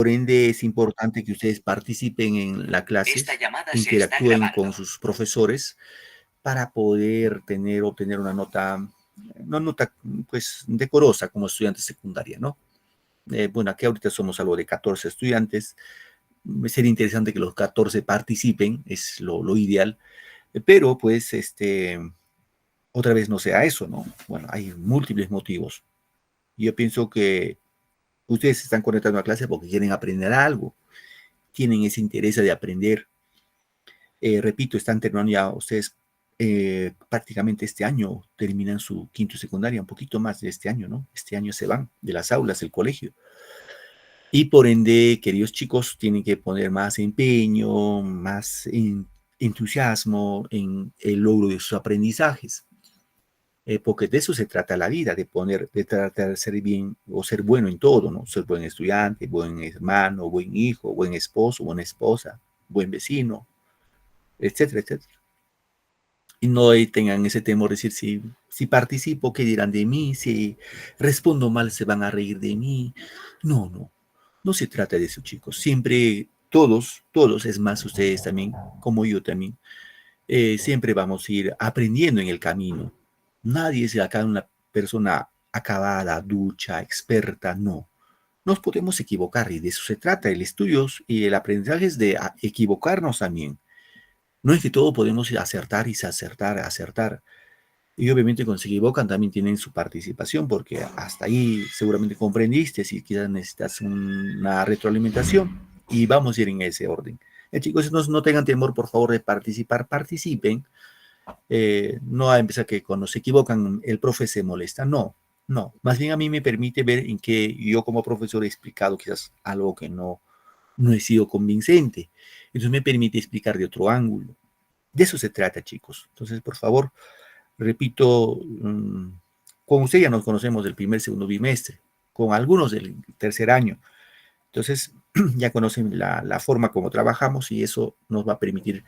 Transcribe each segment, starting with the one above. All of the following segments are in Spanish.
Por ende, es importante que ustedes participen en la clase, Esta llamada se está interactúen con grabando. sus profesores para poder obtener una nota pues decorosa como estudiante secundaria, ¿no? Bueno, aquí ahorita somos algo de 14 estudiantes. Sería interesante que los 14 participen, es lo ideal, pero pues otra vez no sea eso, ¿no? Bueno, hay múltiples motivos. Yo pienso que ustedes se están conectando a clase porque quieren aprender algo, tienen ese interés de aprender. Repito, están terminando ya ustedes prácticamente este año, terminan su quinto secundaria, un poquito más de este año, ¿no? Este año se van de las aulas del colegio. Y por ende, queridos chicos, tienen que poner más empeño, más entusiasmo en el logro de sus aprendizajes. Porque de eso se trata la vida, de tratar de ser bien o ser bueno en todo, ¿no? Ser buen estudiante, buen hermano, buen hijo, buen esposo, buena esposa, buen vecino, etcétera, etcétera. Y no tengan ese temor de decir, si participo, ¿qué dirán de mí? Si respondo mal, se van a reír de mí. No se trata de eso, chicos. Siempre, todos, es más, ustedes también, como yo también, siempre vamos a ir aprendiendo en el camino. Nadie es acá una persona acabada, ducha, experta, no. Nos podemos equivocar y de eso se trata. El estudio y el aprendizaje es de equivocarnos también. No es que todo podemos acertar y acertar. Y obviamente cuando se equivocan también tienen su participación, porque hasta ahí seguramente comprendiste si quizás necesitas una retroalimentación y vamos a ir en ese orden. Chicos, no tengan temor, por favor, de participar, participen. No a empezar que cuando se equivocan el profe se molesta, no. Más bien a mí me permite ver en que yo como profesor he explicado quizás algo que no he sido convincente. Entonces me permite explicar de otro ángulo. De eso se trata, chicos. Entonces, por favor, repito, con usted ya nos conocemos del primer, segundo bimestre, con algunos del tercer año. Entonces, ya conocen la forma como trabajamos y eso nos va a permitir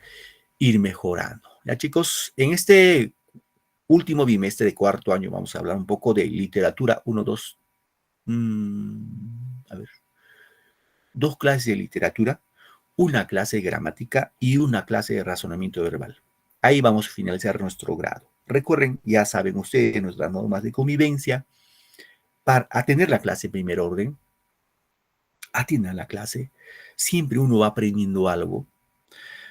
ir mejorando. Ya, chicos, en este último bimestre de cuarto año vamos a hablar un poco de literatura 1, 2, a ver, 2 clases de literatura, una clase de gramática y una clase de razonamiento verbal. Ahí vamos a finalizar nuestro grado. Recuerden, ya saben ustedes, nuestras normas de convivencia, para atender la clase en primer orden, atiendan la clase, siempre uno va aprendiendo algo.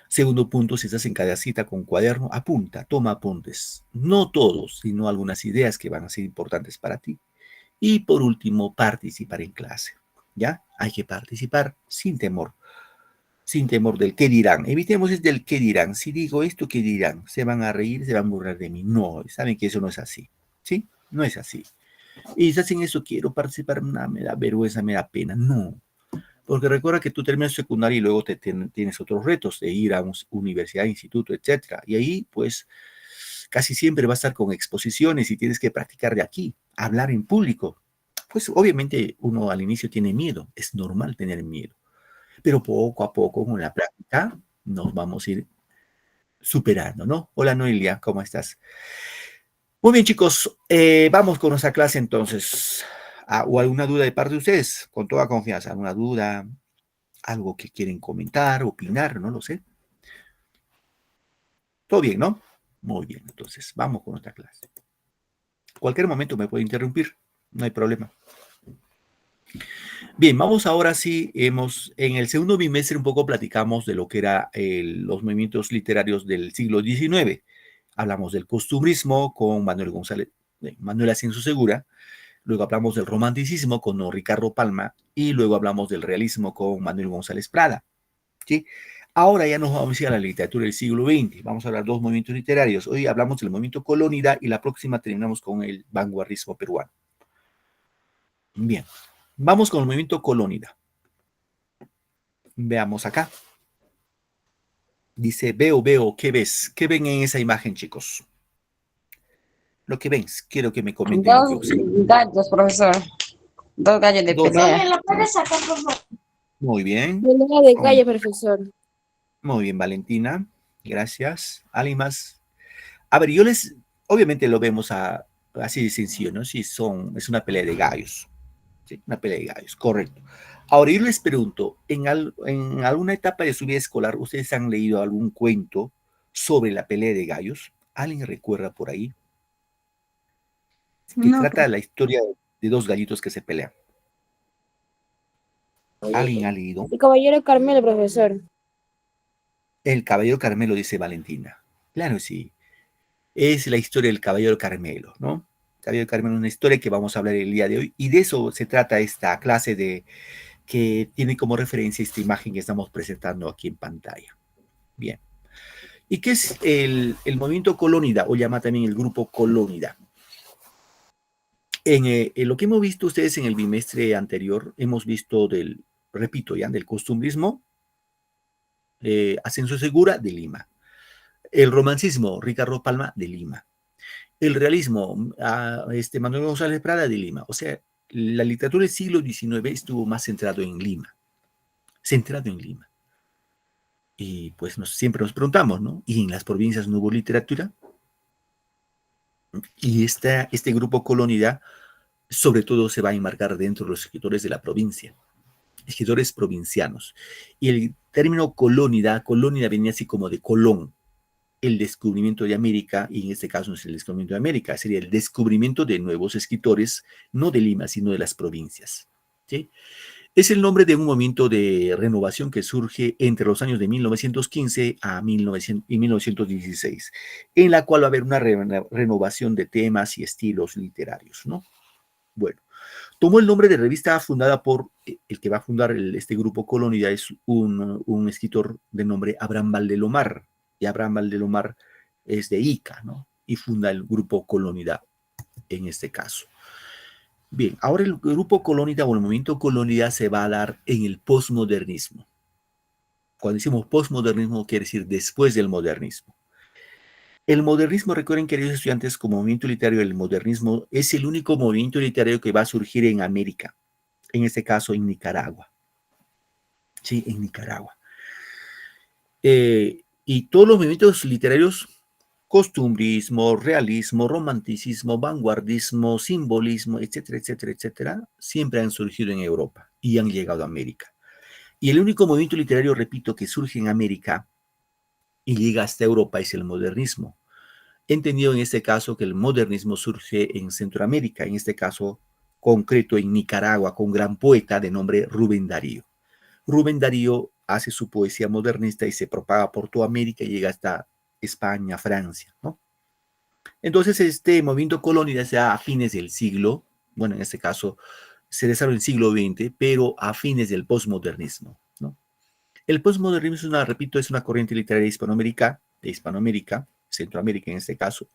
Segundo punto, si estás en cada cita con cuaderno, apunta, toma apuntes. No todos, sino algunas ideas que van a ser importantes para ti. Y por último, participar en clase. ¿Ya? Hay que participar sin temor del qué dirán. Evitemos el del qué dirán. Si digo esto, ¿qué dirán? ¿Se van a reír? ¿Se van a burlar de mí? No, saben que eso no es así. ¿Sí? No es así. Y si hacen eso, quiero participar, nada, me da vergüenza, me da pena. No. Porque recuerda que tú terminas secundaria y luego tienes otros retos de ir a una universidad, instituto, etcétera. Y ahí, pues, casi siempre va a estar con exposiciones y tienes que practicar de aquí, hablar en público. Pues obviamente uno al inicio tiene miedo, es normal tener miedo, pero poco a poco con la práctica nos vamos a ir superando, ¿no? Hola Noelia, ¿cómo estás? Muy bien chicos, vamos con nuestra clase entonces. ¿O alguna duda de parte de ustedes? Con toda confianza, ¿alguna duda? ¿Algo que quieren comentar, opinar? No lo sé. Todo bien, ¿no? Muy bien, entonces vamos con nuestra clase. Cualquier momento me puede interrumpir, no hay problema. Bien, vamos ahora sí, en el segundo bimestre un poco platicamos de lo que eran los movimientos literarios del siglo XIX. Hablamos del costumbrismo con Manuel González, Manuel Ascenso Segura, luego hablamos del romanticismo con don Ricardo Palma y luego hablamos del realismo con Manuel González Prada. ¿Sí? Ahora ya nos vamos a ir a la literatura del siglo XX. Vamos a hablar de 2 movimientos literarios. Hoy hablamos del movimiento colónida y la próxima terminamos con el vanguardismo peruano. Bien, vamos con el movimiento colónida. Veamos acá. Dice, veo, ¿qué ves? ¿Qué ven en esa imagen, chicos? Lo que ven, quiero que me comenten lo que Dos observan. gallos, profesor. Dos gallos de Dos. pelea. ¿Me lo puedes sacar, por favor? Muy bien. Pelea de calle, profesor. Muy bien, Valentina. Gracias. ¿Alguien más? A ver, obviamente lo vemos así de sencillo, ¿no? Sí, es una pelea de gallos. ¿Sí? Una pelea de gallos, correcto. Ahora, yo les pregunto, ¿en alguna etapa de su vida escolar ustedes han leído algún cuento sobre la pelea de gallos? ¿Alguien recuerda por ahí? Que No, trata la historia de dos gallitos que se pelean. ¿Alguien ha leído? El caballero Carmelo, profesor. El caballero Carmelo, dice Valentina. Claro, sí. Es la historia del caballero Carmelo, ¿no? Caballero Carmelo es una historia que vamos a hablar el día de hoy, y de eso se trata esta clase que tiene como referencia esta imagen que estamos presentando aquí en pantalla. Bien. ¿Y qué es el movimiento Colónida, o llama también el grupo Colónida? En lo que hemos visto ustedes en el bimestre anterior, hemos visto repito ya, del costumbrismo, Ascenso Segura, de Lima. El romancismo, Ricardo Palma, de Lima. El realismo, Manuel González Prada, de Lima. O sea, la literatura del siglo XIX estuvo más centrado en Lima. Centrado en Lima. Y pues siempre nos preguntamos, ¿no? ¿Y en las provincias no hubo literatura? Y este grupo Colónida, sobre todo, se va a enmarcar dentro de los escritores de la provincia, escritores provincianos. Y el término colónida venía así como de Colón, el descubrimiento de América, y en este caso no es el descubrimiento de América, sería el descubrimiento de nuevos escritores, no de Lima, sino de las provincias. ¿Sí? Es el nombre de un movimiento de renovación que surge entre los años de 1915 y 1916, en la cual va a haber una renovación de temas y estilos literarios, ¿no? Bueno, tomó el nombre de revista fundada por el que va a fundar este grupo Colónida, es un escritor de nombre Abraham Valdelomar, y Abraham Valdelomar es de Ica, ¿no? Y funda el grupo Colónida en este caso. Bien, ahora el grupo Colónida o el movimiento Colónida se va a dar en el posmodernismo. Cuando decimos posmodernismo, quiere decir después del modernismo. El modernismo, recuerden, queridos estudiantes, como movimiento literario, el modernismo es el único movimiento literario que va a surgir en América, en este caso en Nicaragua. Sí, en Nicaragua. Y todos los movimientos literarios, costumbrismo, realismo, romanticismo, vanguardismo, simbolismo, etcétera, etcétera, etcétera, siempre han surgido en Europa y han llegado a América. Y el único movimiento literario, repito, que surge en América y llega hasta Europa es el modernismo. Entendido en este caso que el modernismo surge en Centroamérica, en este caso concreto en Nicaragua, con un gran poeta de nombre Rubén Darío. Rubén Darío hace su poesía modernista y se propaga por toda América y llega hasta España, Francia, ¿no? Entonces, este movimiento colónida se da a fines del siglo, bueno, en este caso se desarrolla en el siglo XX, pero a fines del posmodernismo, ¿no? El posmodernismo, repito, es una corriente literaria de Hispanoamérica, Centroamérica en este caso,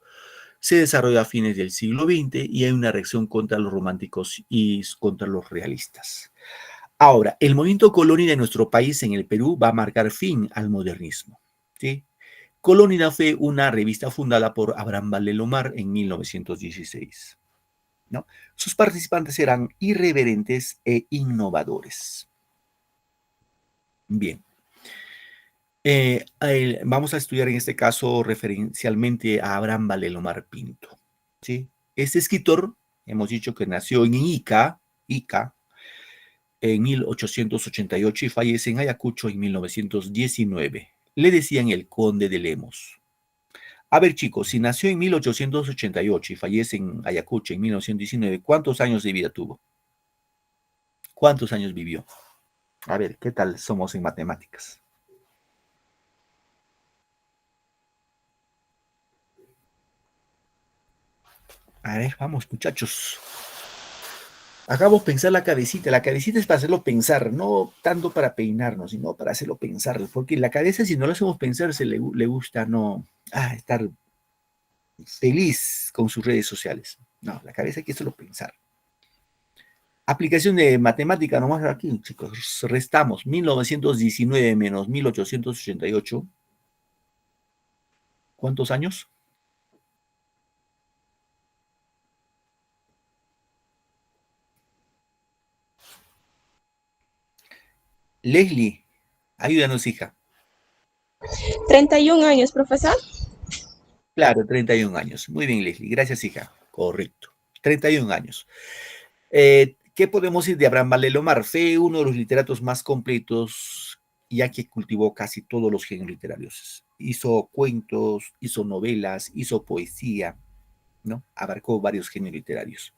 se desarrolla a fines del siglo XX y hay una reacción contra los románticos y contra los realistas. Ahora, el movimiento Colónida en nuestro país, en el Perú, va a marcar fin al modernismo, ¿sí? Colónida fue una revista fundada por Abraham Valdelomar en 1916, ¿no? Sus participantes eran irreverentes e innovadores. Bien. Vamos a estudiar en este caso referencialmente a Abraham Valdelomar Pinto, ¿sí? Este escritor, hemos dicho que nació en Ica, en 1888 y fallece en Ayacucho en 1919. Le decían el Conde de Lemos. A ver, chicos, si nació en 1888 y fallece en Ayacucho en 1919, ¿cuántos años de vida tuvo? ¿Cuántos años vivió? A ver, ¿qué tal somos en matemáticas? A ver, vamos, muchachos. Hagamos pensar la cabecita. La cabecita es para hacerlo pensar, no tanto para peinarnos, sino para hacerlo pensar. Porque la cabeza, si no lo hacemos pensar, le gusta no estar feliz con sus redes sociales. No, la cabeza hay que hacerlo pensar. Aplicación de matemática nomás aquí, chicos. Restamos 1919 menos 1888. ¿Cuántos años? Leslie, ayúdanos, hija. 31 años, profesor. Claro, 31 años. Muy bien, Leslie. Gracias, hija. Correcto. 31 años. ¿Qué podemos decir de Abraham Valdemar? Fue uno de los literatos más completos, ya que cultivó casi todos los géneros literarios. Hizo cuentos, hizo novelas, hizo poesía, ¿no? Abarcó varios géneros literarios.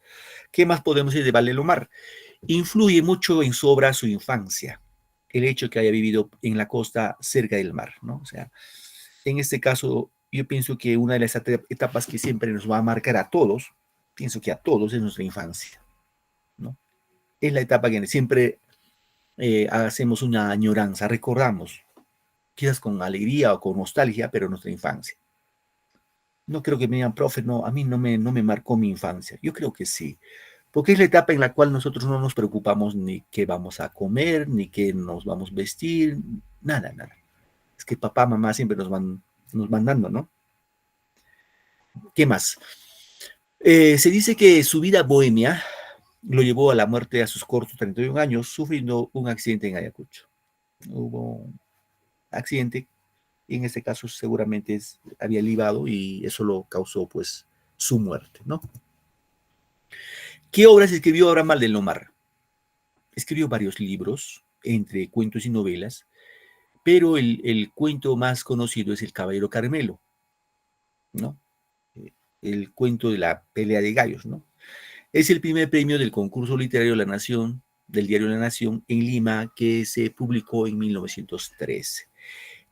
¿Qué más podemos decir de Valdemar? Influye mucho en su obra su infancia, el hecho de que haya vivido en la costa cerca del mar, ¿no? O sea, en este caso, yo pienso que una de las etapas que siempre nos va a marcar a todos, pienso que a todos, es nuestra infancia, ¿no? Es la etapa que siempre hacemos una añoranza, recordamos, quizás con alegría o con nostalgia, pero nuestra infancia. No creo que me digan, profe, no, a mí no me marcó mi infancia. Yo creo que sí, porque es la etapa en la cual nosotros no nos preocupamos ni qué vamos a comer, ni qué nos vamos a vestir, nada, nada. Es que papá, mamá siempre nos van dando, ¿no? ¿Qué más? Se dice que su vida bohemia lo llevó a la muerte a sus cortos 31 años, sufriendo un accidente en Ayacucho. Hubo un accidente, y en este caso seguramente había libado y eso lo causó pues su muerte, ¿no? ¿Qué obras escribió Abraham Valdemar? Escribió varios libros, entre cuentos y novelas, pero el cuento más conocido es El Caballero Carmelo, ¿no? El cuento de la pelea de gallos, ¿no? Es el primer premio del concurso literario de la Nación, del diario La Nación, en Lima, que se publicó en 1913.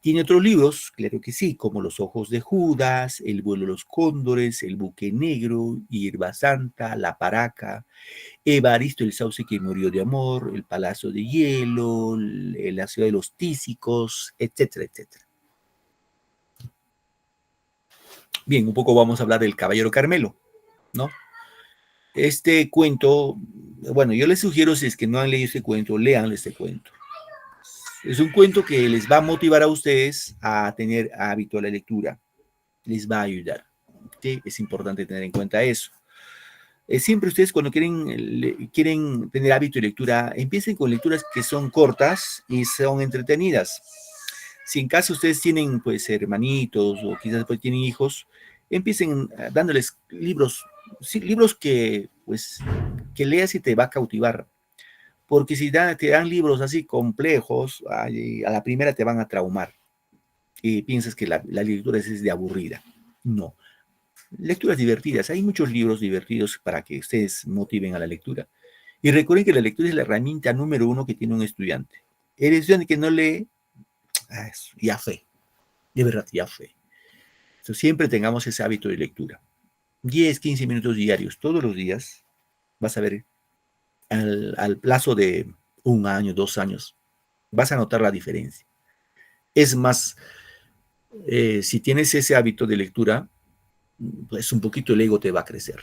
Tiene otros libros, claro que sí, como Los ojos de Judas, El vuelo de los cóndores, El buque negro, Hierba Santa, La Paraca, Evaristo el sauce que murió de amor, El palacio de hielo, La ciudad de los tísicos, etcétera, etcétera. Bien, un poco vamos a hablar del Caballero Carmelo, ¿no? Este cuento, bueno, yo les sugiero, si es que no han leído este cuento, lean este cuento. Es un cuento que les va a motivar a ustedes a tener hábito a la lectura. Les va a ayudar. ¿Sí? Es importante tener en cuenta eso. Siempre ustedes cuando quieren tener hábito de lectura, empiecen con lecturas que son cortas y son entretenidas. Si en caso ustedes tienen pues hermanitos o quizás pues tienen hijos, empiecen dándoles libros, sí, libros que pues que leas y te va a cautivar. Porque si te dan libros así complejos, a la primera te van a traumar y piensas que la lectura es de aburrida. No. Lecturas divertidas. Hay muchos libros divertidos para que ustedes motiven a la lectura. Y recuerden que la lectura es la herramienta número uno que tiene un estudiante. El estudiante que no lee, ya fue. De verdad, ya fue. Entonces, siempre tengamos ese hábito de lectura. 10, 15 minutos diarios, todos los días, vas a ver al plazo de 1 año, 2 años, vas a notar la diferencia. Es más, si tienes ese hábito de lectura, pues un poquito el ego te va a crecer.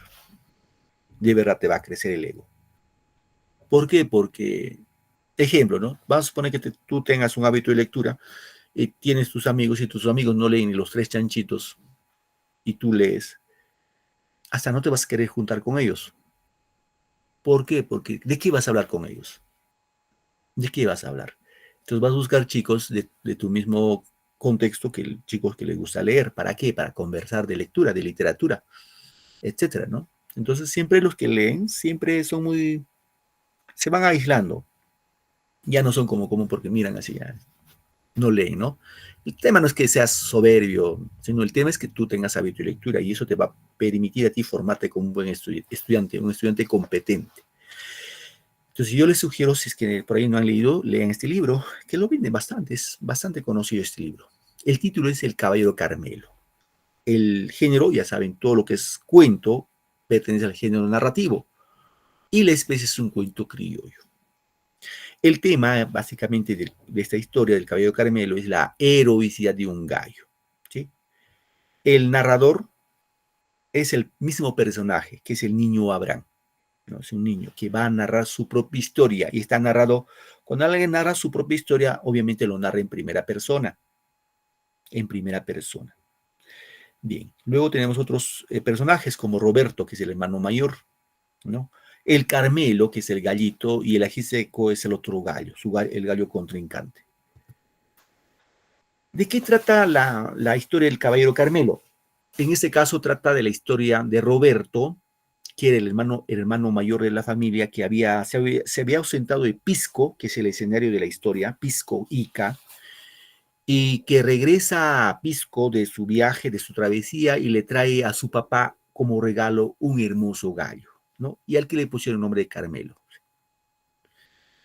De verdad te va a crecer el ego. ¿Por qué? Porque, ejemplo, ¿no? Vamos a suponer que tú tengas un hábito de lectura y tienes tus amigos y tus amigos no leen ni los 3 chanchitos y tú lees. Hasta no te vas a querer juntar con ellos. ¿Por qué? Porque ¿de qué vas a hablar con ellos? ¿De qué vas a hablar? Entonces vas a buscar chicos de tu mismo contexto, chicos que les gusta leer. ¿Para qué? Para conversar de lectura, de literatura, etcétera, ¿no? Entonces siempre los que leen, siempre se van aislando. Ya no son como común porque miran así, ya no leen, ¿no? El tema no es que seas soberbio, sino el tema es que tú tengas hábito de lectura y eso te va a permitir a ti formarte como un buen estudiante, un estudiante competente. Entonces yo les sugiero, si es que por ahí no han leído, lean este libro, que lo venden bastante, es bastante conocido este libro. El título es El Caballero Carmelo. El género, ya saben, todo lo que es cuento, pertenece al género narrativo. Y la especie es un cuento criollo. El tema, básicamente, de esta historia del Caballero Carmelo es la heroicidad de un gallo, ¿sí? El narrador es el mismo personaje, que es el niño Abraham, ¿no? Es un niño que va a narrar su propia historia y está narrado, cuando alguien narra su propia historia, obviamente lo narra en primera persona, Bien, luego tenemos otros personajes como Roberto, que es el hermano mayor, ¿no? El Carmelo, que es el gallito, y el ajiseco es el otro gallo, el gallo contrincante. ¿De qué trata la historia del Caballero Carmelo? En este caso trata de la historia de Roberto, que era el hermano mayor de la familia, que se había ausentado de Pisco, que es el escenario de la historia, Pisco Ica, y que regresa a Pisco de su viaje, de su travesía, y le trae a su papá como regalo un hermoso gallo, ¿no? Y al que le pusieron el nombre de Carmelo.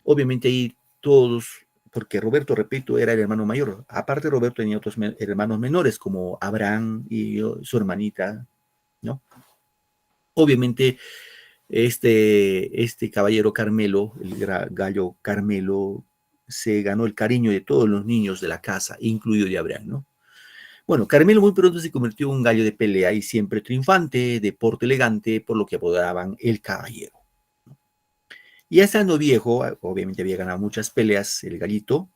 Obviamente ahí todos, porque Roberto, repito, era el hermano mayor. Aparte, Roberto tenía otros hermanos menores, como Abraham y su hermanita, ¿no? Obviamente, este caballero Carmelo, el gallo Carmelo, se ganó el cariño de todos los niños de la casa, incluido de Abraham, ¿no? Bueno, Carmelo muy pronto se convirtió en un gallo de pelea y siempre triunfante, de porte elegante, por lo que apodaban el caballero. Y ya estando viejo, obviamente había ganado muchas peleas el gallito,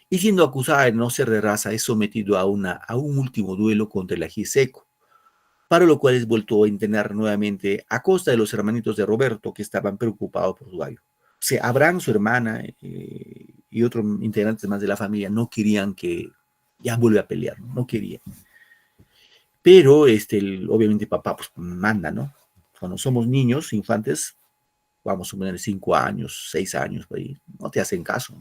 y siendo acusado de no ser de raza, es sometido a un último duelo contra el ají seco, para lo cual es vuelto a entrenar nuevamente a costa de los hermanitos de Roberto, que estaban preocupados por su gallo. O sea, Abraham, su hermana y otros integrantes más de la familia no querían que ya vuelva a pelear, no querían. Pero obviamente papá pues manda, ¿no? Cuando somos niños, infantes, vamos a poner 5 años, 6 años, por ahí, no te hacen caso.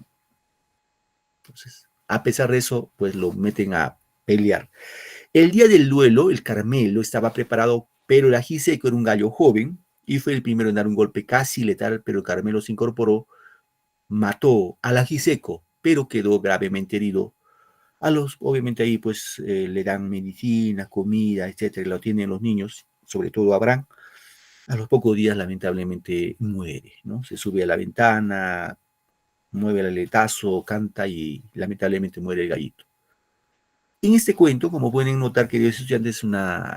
Entonces, a pesar de eso, pues lo meten a pelear. El día del duelo, el Carmelo estaba preparado, pero el ají seco era un gallo joven y fue el primero en dar un golpe casi letal, pero el Carmelo se incorporó, mató al ají seco, pero quedó gravemente herido. Obviamente ahí pues le dan medicina, comida, etcétera, lo tienen los niños, sobre todo Abraham. A los pocos días lamentablemente muere, ¿no? Se sube a la ventana, mueve el aletazo, canta y lamentablemente muere el gallito. En este cuento, como pueden notar, queridos estudiantes,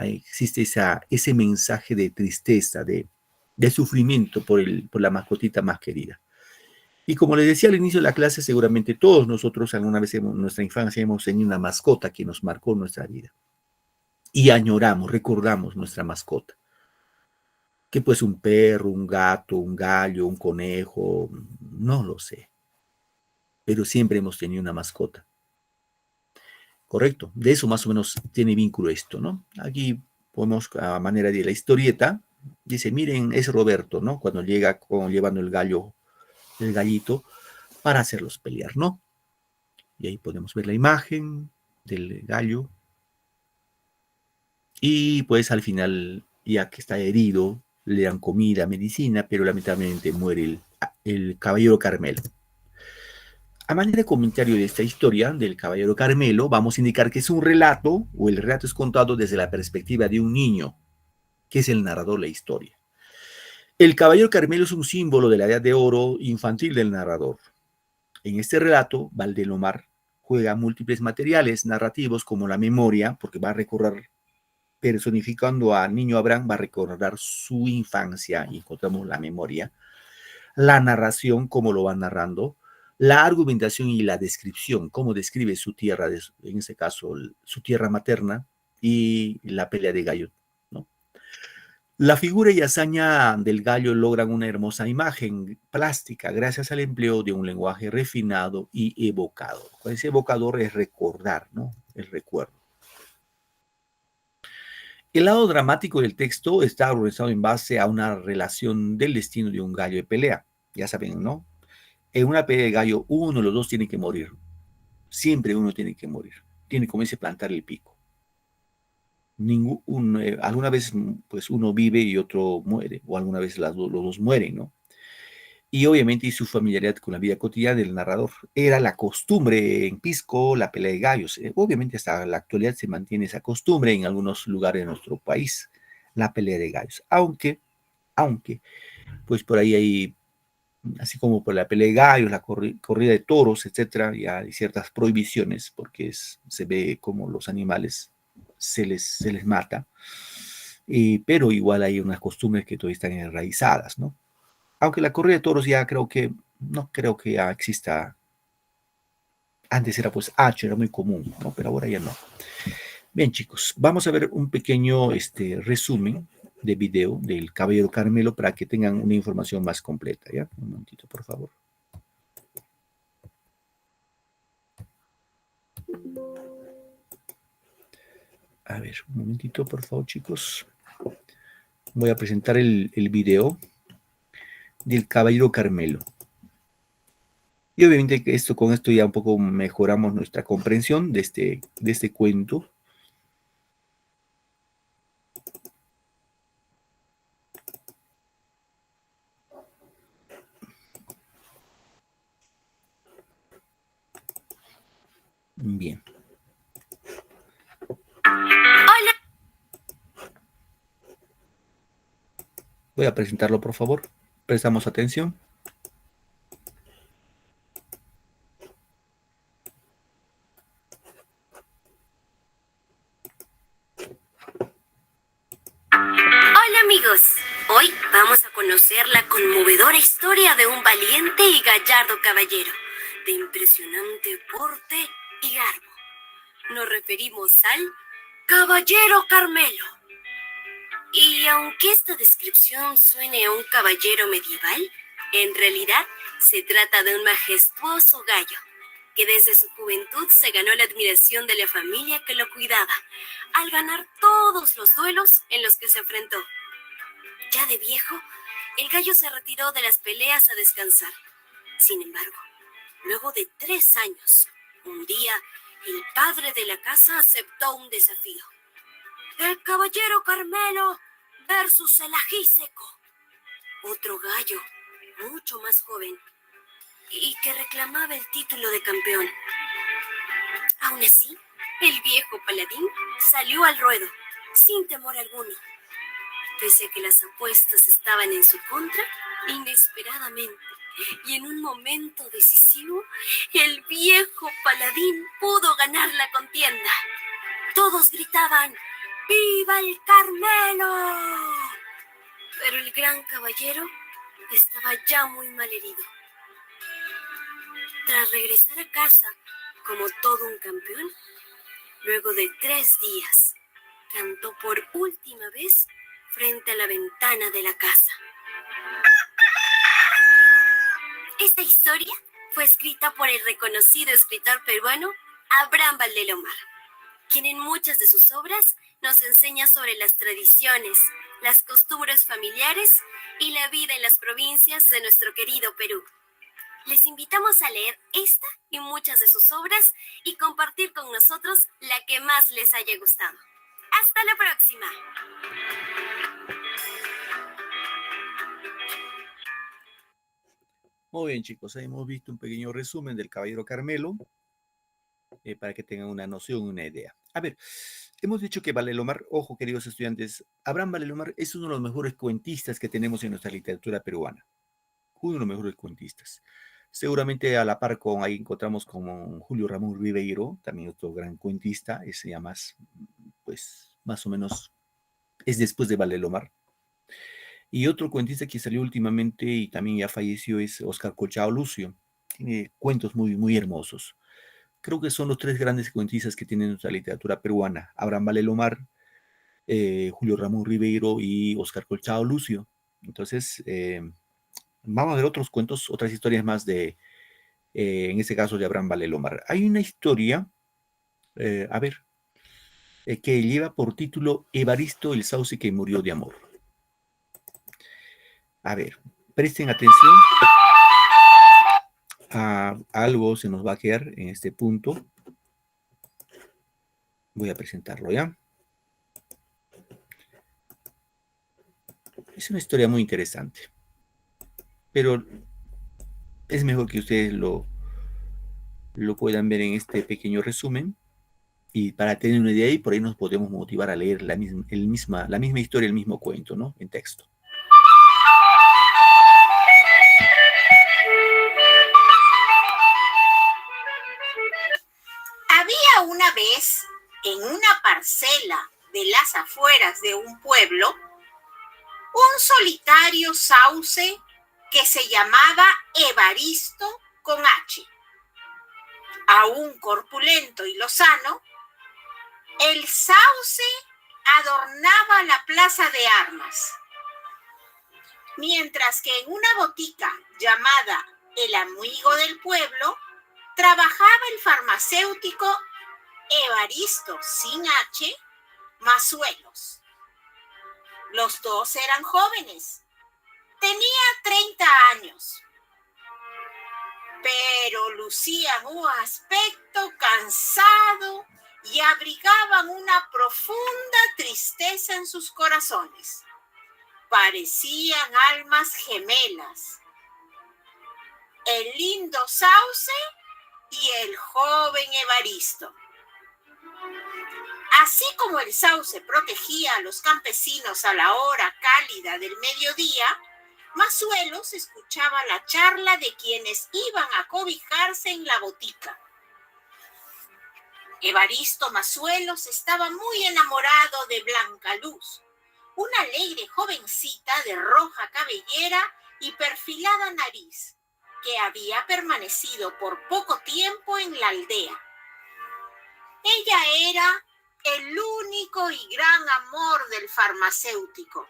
existe ese mensaje de tristeza, de sufrimiento por la mascotita más querida. Y como les decía al inicio de la clase, seguramente todos nosotros alguna vez en nuestra infancia hemos tenido una mascota que nos marcó nuestra vida. Y añoramos, recordamos nuestra mascota. Que pues un perro, un gato, un gallo, un conejo, no lo sé. Pero siempre hemos tenido una mascota. Correcto. De eso más o menos tiene vínculo esto, ¿no? Aquí podemos, a manera de la historieta, dice, miren, es Roberto, ¿no? Cuando llega llevando el gallito, para hacerlos pelear, ¿no? Y ahí podemos ver la imagen del gallo. Y pues al final, ya que está herido, le dan comida, medicina, pero lamentablemente muere el caballero Carmelo. A manera de comentario de esta historia del caballero Carmelo, vamos a indicar que es un relato, o el relato es contado desde la perspectiva de un niño, que es el narrador de la historia. El caballero Carmelo es un símbolo de la edad de oro infantil del narrador. En este relato, Valdelomar juega múltiples materiales narrativos como la memoria, porque va a recordar, personificando a niño Abraham, va a recordar su infancia y encontramos la memoria, la narración, cómo lo va narrando, la argumentación y la descripción, cómo describe su tierra, en este caso su tierra materna, y la pelea de gallo, ¿no? La figura y hazaña del gallo logran una hermosa imagen plástica gracias al empleo de un lenguaje refinado y evocador. Ese evocador es recordar, ¿no? El recuerdo. El lado dramático del texto está organizado en base a una relación del destino de un gallo de pelea. Ya saben, ¿no? En una pelea de gallo, uno de los dos tiene que morir. Siempre uno tiene que morir. Tiene como ese plantar el pico. Alguna vez pues uno vive y otro muere, o alguna vez los dos mueren, ¿no? Y obviamente y su familiaridad con la vida cotidiana del narrador. Era la costumbre en Pisco, la pelea de gallos. Obviamente hasta la actualidad se mantiene esa costumbre en algunos lugares de nuestro país, la pelea de gallos. Aunque, pues por ahí hay, así como por la pelea de gallos, la corrida de toros, etcétera, ya hay ciertas prohibiciones porque se ve como los animales se les mata. Pero igual hay unas costumbres que todavía están enraizadas, ¿no? Aunque la corrida de toros ya no creo que ya exista. Antes era pues H, era muy común, ¿no? Pero ahora ya no. Bien, chicos, vamos a ver un pequeño resumen de video del Caballero Carmelo para que tengan una información más completa, ¿ya? Un momentito, por favor. A ver, un momentito, por favor, chicos. Voy a presentar el video del Caballero Carmelo. Y obviamente que con esto ya un poco mejoramos nuestra comprensión de este cuento. Bien. Hola. Voy a presentarlo, por favor. Prestamos atención. Hola amigos, hoy vamos a conocer la conmovedora historia de un valiente y gallardo caballero, de impresionante porte y garbo. Nos referimos al Caballero Carmelo. Y aunque esta descripción suene a un caballero medieval, en realidad se trata de un majestuoso gallo, que desde su juventud se ganó la admiración de la familia que lo cuidaba, al ganar todos los duelos en los que se enfrentó. Ya de viejo, el gallo se retiró de las peleas a descansar. Sin embargo, luego de 3 años, un día, el padre de la casa aceptó un desafío. El Caballero Carmelo versus el Ají Seco, otro gallo, mucho más joven, y que reclamaba el título de campeón. Aún así, el viejo paladín salió al ruedo, sin temor alguno. Pese a que las apuestas estaban en su contra, inesperadamente, y en un momento decisivo, el viejo paladín pudo ganar la contienda. Todos gritaban: ¡Viva el Carmelo! Pero el gran caballero estaba ya muy mal herido. Tras regresar a casa como todo un campeón, luego de 3 días, cantó por última vez frente a la ventana de la casa. Esta historia fue escrita por el reconocido escritor peruano Abraham Valdelomar, quien en muchas de sus obras nos enseña sobre las tradiciones, las costumbres familiares y la vida en las provincias de nuestro querido Perú. Les invitamos a leer esta y muchas de sus obras y compartir con nosotros la que más les haya gustado. ¡Hasta la próxima! Muy bien, chicos. Hemos visto un pequeño resumen del Caballero Carmelo para que tengan una noción, una idea. A ver, hemos dicho que Valdelomar, ojo, queridos estudiantes, Abraham Valdelomar es uno de los mejores cuentistas que tenemos en nuestra literatura peruana. Uno de los mejores cuentistas. Seguramente a la par con ahí encontramos con Julio Ramón Ribeiro, también otro gran cuentista, ese ya más, pues, más o menos es después de Valdelomar. Y otro cuentista que salió últimamente y también ya falleció es Óscar Colchado Lucio. Tiene cuentos muy, muy hermosos. Creo que son los 3 grandes cuentistas que tiene nuestra literatura peruana: Abraham Valdelomar, Julio Ramón Ribeiro y Óscar Colchado Lucio. Entonces, vamos a ver otros cuentos, otras historias más en este caso de Abraham Valdelomar. Hay una historia, que lleva por título Evaristo el Sauce que murió de amor. A ver, presten atención. Algo se nos va a quedar en este punto. Voy a presentarlo ya. Es una historia muy interesante, pero es mejor que ustedes lo puedan ver en este pequeño resumen y para tener una idea y por ahí nos podemos motivar a leer la misma historia, el mismo cuento, ¿no? En texto. Había una vez, en una parcela de las afueras de un pueblo, un solitario sauce que se llamaba Evaristo con H. Aún corpulento y lozano, el sauce adornaba la plaza de armas, mientras que en una botica llamada El Amigo del Pueblo trabajaba el farmacéutico Evaristo sin H Mazuelos. Los dos eran jóvenes. Tenía 30 años, pero lucían un aspecto cansado y abrigaban una profunda tristeza en sus corazones. Parecían almas gemelas. El lindo Sauce y el joven Evaristo. Así como el sauce protegía a los campesinos a la hora cálida del mediodía, Mazuelos escuchaba la charla de quienes iban a cobijarse en la botica. Evaristo Mazuelos estaba muy enamorado de Blanca Luz, una alegre jovencita de roja cabellera y perfilada nariz, que había permanecido por poco tiempo en la aldea. Ella era el único y gran amor del farmacéutico.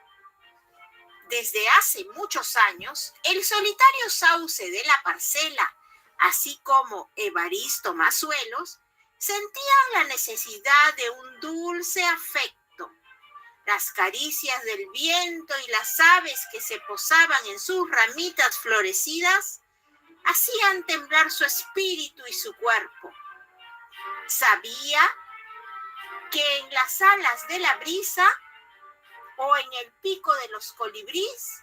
Desde hace muchos años, el solitario sauce de la parcela, así como Evaristo Mazuelos, sentían la necesidad de un dulce afecto. Las caricias del viento y las aves que se posaban en sus ramitas florecidas hacían temblar su espíritu y su cuerpo. Sabía que en las alas de la brisa o en el pico de los colibríes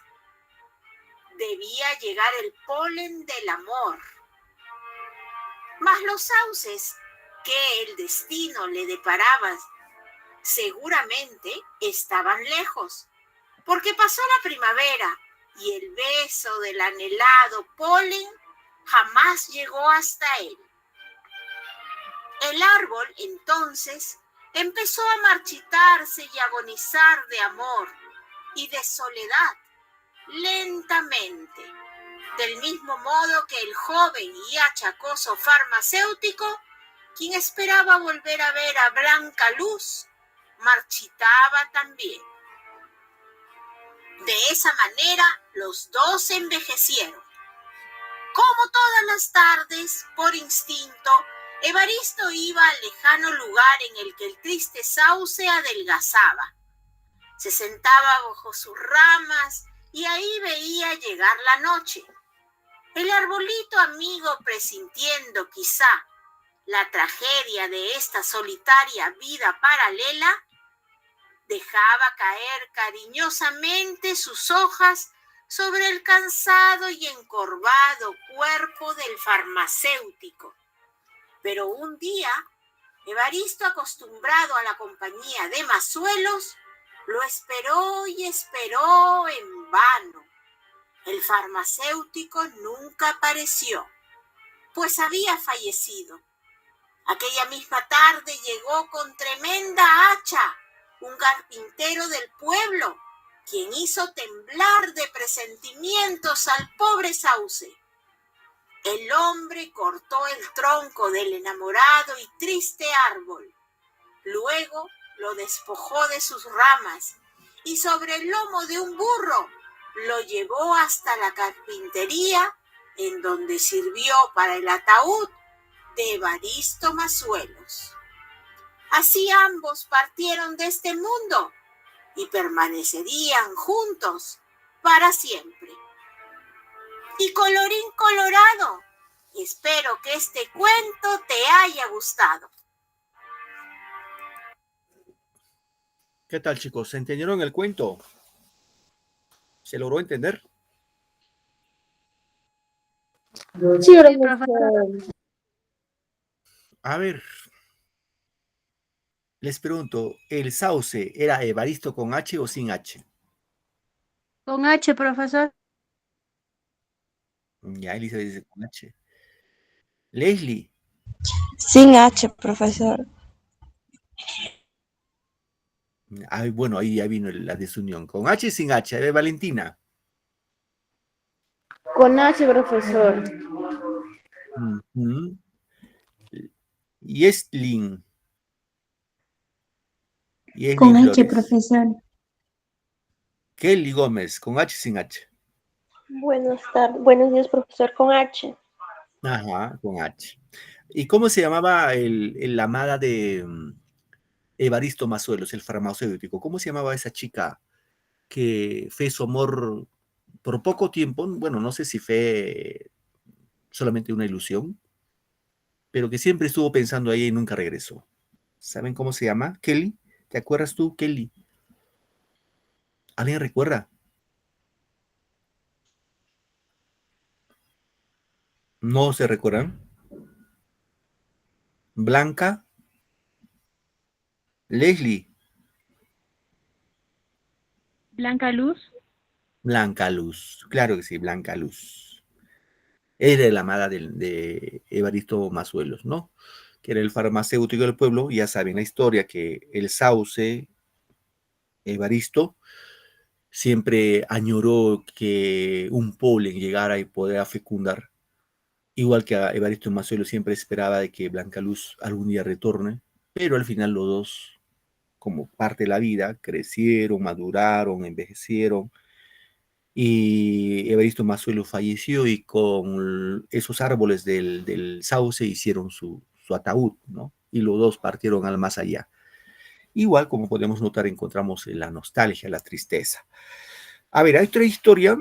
debía llegar el polen del amor. Mas los sauces que el destino le deparaba seguramente estaban lejos, porque pasó la primavera y el beso del anhelado polen jamás llegó hasta él. El árbol entonces empezó a marchitarse y agonizar de amor y de soledad lentamente, del mismo modo que el joven y achacoso farmacéutico, quien esperaba volver a ver a Blanca Luz, marchitaba también. De esa manera, los dos envejecieron. Como todas las tardes, por instinto, Evaristo iba al lejano lugar en el que el triste sauce adelgazaba. Se sentaba bajo sus ramas y ahí veía llegar la noche. El arbolito amigo, presintiendo quizá la tragedia de esta solitaria vida paralela, dejaba caer cariñosamente sus hojas sobre el cansado y encorvado cuerpo del farmacéutico. Pero un día, Evaristo, acostumbrado a la compañía de Mazuelos, lo esperó y esperó en vano. El farmacéutico nunca apareció, pues había fallecido. Aquella misma tarde llegó con tremenda hacha un carpintero del pueblo, quien hizo temblar de presentimientos al pobre sauce. El hombre cortó el tronco del enamorado y triste árbol. Luego lo despojó de sus ramas y sobre el lomo de un burro lo llevó hasta la carpintería, en donde sirvió para el ataúd de Evaristo Mazuelos. Así ambos partieron de este mundo y permanecerían juntos para siempre. Y colorín colorado, espero que este cuento te haya gustado. ¿Qué tal, chicos? ¿Se entendieron el cuento? ¿Se logró entender? Sí, profesor. profesor. A ver, les pregunto, ¿el sauce era Evaristo con H o sin H? Con H, profesor. Ya, Elizabeth dice con H. Leslie. Sin H, profesor. Ah, bueno, ahí ya vino la desunión. ¿Con H y sin H? A ver, Valentina. Con H, profesor. Yeslin. Con H, Flores. profesor. Kelly Gómez, ¿con H y sin H? Buenos días, profesor, con H. Ajá, con H. ¿Y cómo se llamaba la amada de Evaristo Mazuelos, el farmacéutico? ¿Cómo se llamaba esa chica que fue su amor por poco tiempo, bueno, no sé si fue solamente una ilusión, pero que siempre estuvo pensando ahí y nunca regresó. ¿Saben cómo se llama? Kelly. ¿Te acuerdas tú, Kelly? ¿Alguien recuerda? ¿No se recuerdan? Blanca, Leslie, Blanca Luz. Blanca Luz. Claro que sí, Blanca Luz. Era la amada de Evaristo Mazuelos, ¿no? Que era el farmacéutico del pueblo. Ya saben la historia que el sauce, Evaristo, siempre añoró que un polen llegara y pudiera fecundar. Igual que a Evaristo Mazuelo siempre esperaba de que Blanca Luz algún día retorne, pero al final los dos, como parte de la vida, crecieron, maduraron, envejecieron, y Evaristo Mazuelo falleció y con esos árboles del sauce hicieron su ataúd, ¿no? Y los dos partieron al más allá. Igual, como podemos notar, encontramos la nostalgia, la tristeza. A ver, hay otra historia,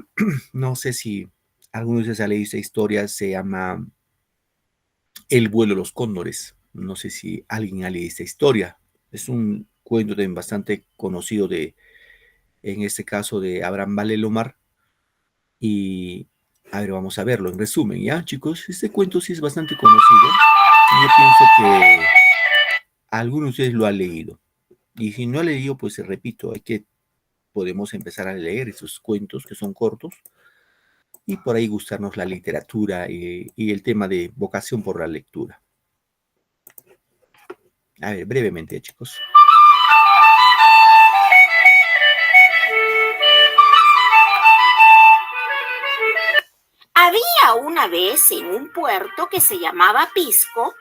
no sé si alguno de ustedes ha leído esta historia, se llama El vuelo de los cóndores. No sé si alguien ha leído esta historia. Es un cuento también bastante conocido en este caso, de Abraham Valelomar. Y, a ver, vamos a verlo en resumen, ¿ya, chicos? Este cuento sí es bastante conocido. Y yo pienso que algunos de ustedes lo han leído. Y si no ha leído, pues repito, podemos empezar a leer esos cuentos que son cortos y por ahí gustarnos la literatura y el tema de vocación por la lectura. A ver, brevemente, chicos. Había una vez en un puerto que se llamaba Pisco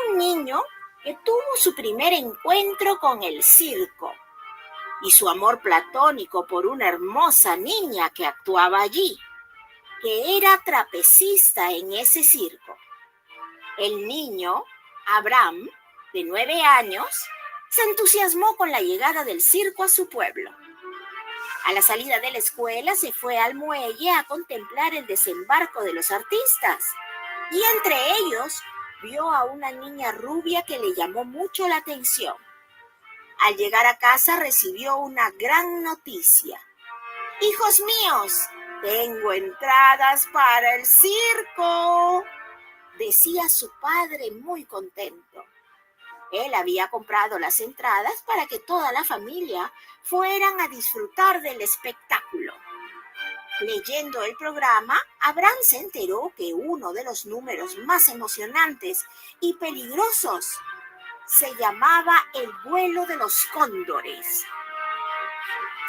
un niño que tuvo su primer encuentro con el circo y su amor platónico por una hermosa niña que actuaba allí, que era trapecista en ese circo. El niño, Abraham, de 9 años, se entusiasmó con la llegada del circo a su pueblo. A la salida de la escuela se fue al muelle a contemplar el desembarco de los artistas y entre ellos vio a una niña rubia que le llamó mucho la atención. Al llegar a casa recibió una gran noticia. ¡Hijos míos, tengo entradas para el circo!, decía su padre muy contento. Él había comprado las entradas para que toda la familia fueran a disfrutar del espectáculo. Leyendo el programa, Abraham se enteró que uno de los números más emocionantes y peligrosos se llamaba El vuelo de los cóndores.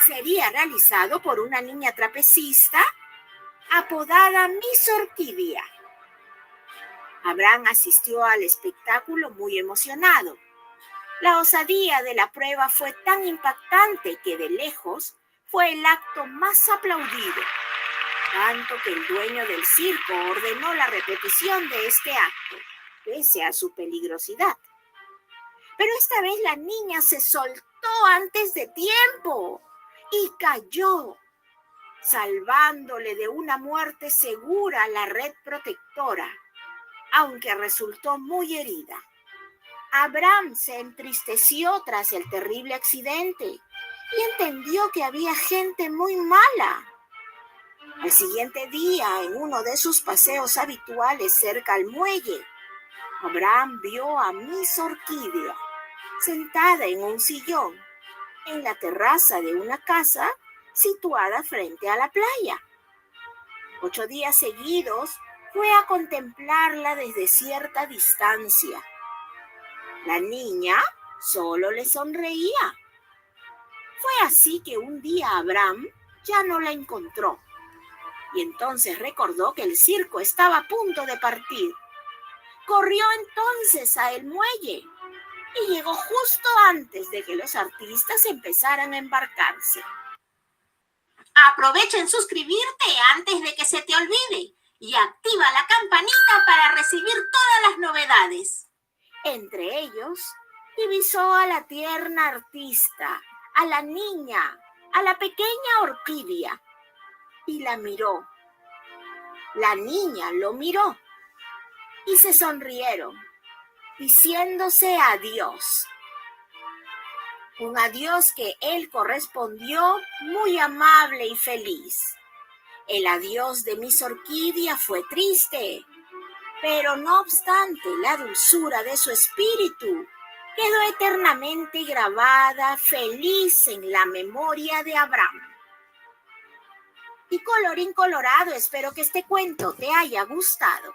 Sería realizado por una niña trapecista apodada Miss Orquídea. Abraham asistió al espectáculo muy emocionado. La osadía de la prueba fue tan impactante que de lejos fue el acto más aplaudido, tanto que el dueño del circo ordenó la repetición de este acto, pese a su peligrosidad. Pero esta vez la niña se soltó antes de tiempo y cayó, salvándole de una muerte segura la red protectora, aunque resultó muy herida. Abraham se entristeció tras el terrible accidente y entendió que había gente muy mala. Al siguiente día, en uno de sus paseos habituales cerca al muelle, Abraham vio a Miss Orquídea sentada en un sillón en la terraza de una casa situada frente a la playa. 8 días seguidos fue a contemplarla desde cierta distancia. La niña solo le sonreía. Fue así que un día Abraham ya no la encontró y entonces recordó que el circo estaba a punto de partir. Corrió entonces a el muelle y llegó justo antes de que los artistas empezaran a embarcarse. Aprovecha en suscribirte antes de que se te olvide y activa la campanita para recibir todas las novedades. Entre ellos, divisó a la tierna artista, a la niña, a la pequeña Orquídea y la miró. La niña lo miró y se sonrieron, diciéndose adiós. Un adiós que él correspondió muy amable y feliz. El adiós de Miss Orquídea fue triste, pero no obstante la dulzura de su espíritu quedó eternamente grabada feliz en la memoria de Abraham. Y colorín colorado, espero que este cuento te haya gustado.